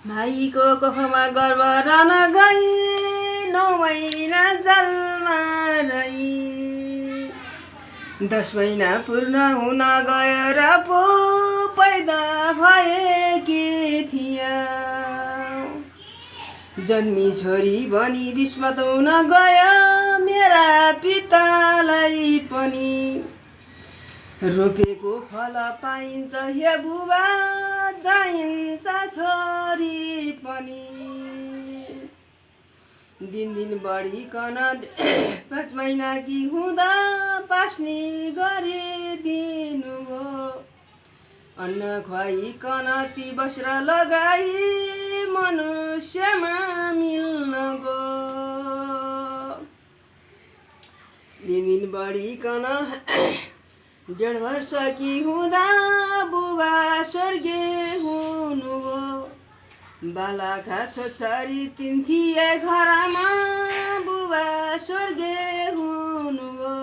भाइको कोखमा गर्भ रहन गई 9 महिना जलमा रही 10 महिना पूर्ण हुन गयो र पो पैदा भएकी थिया जन्मी छोरी बनी विस्मत हुन गयो मेरा पितालाई पनि रोपेको फल पाइन्छ हे बुबा चाहिन्छ छोरी पनि दिन बढिकन 5 महिना कि हुँदा पास्नी गरिदिनु भो अन्न खुवाइकन ती वस्त्र लगाई मनुष्यमा मिल्न गो दिन बढिकन 1.5 वर्ष कि हुँदा बुबा स्वर्गीय हुनुभयो बालाका छोरी 3 थिए घरमा बुबा स्वर्गीय हुनुभयो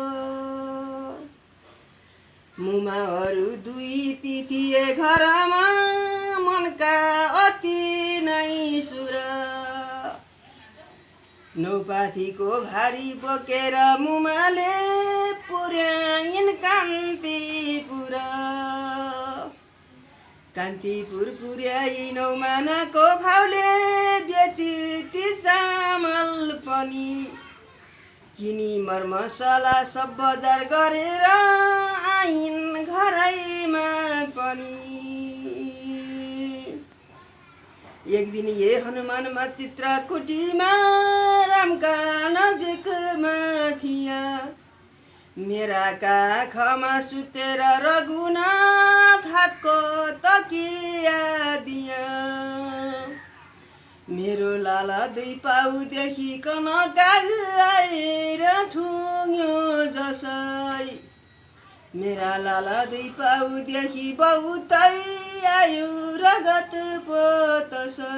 मुमाहरू 2 ती थिए घरमा मनका अति नै सुर नौपाथीको भारी बोकेर मुमाले पुर्याइन् कान्तिपुर पुर्याई 9 मानाको भाउले बेची ती चामल पनि किनी मरमसला सब बजार गरेर आइन् घरैमा पनि एक दिन ये हनुमानमा चित्रकुटीमा रामका नजिकमा थिया मेरा काखमा सुतेर रघुनाथ हातको तकिया दिया मेरो लाला 2 पाउ देखिकन काग आएर ठुङ्यो जसै मेरा लाला 2 पाउ देखि बहुतै आयु रगत पोतसै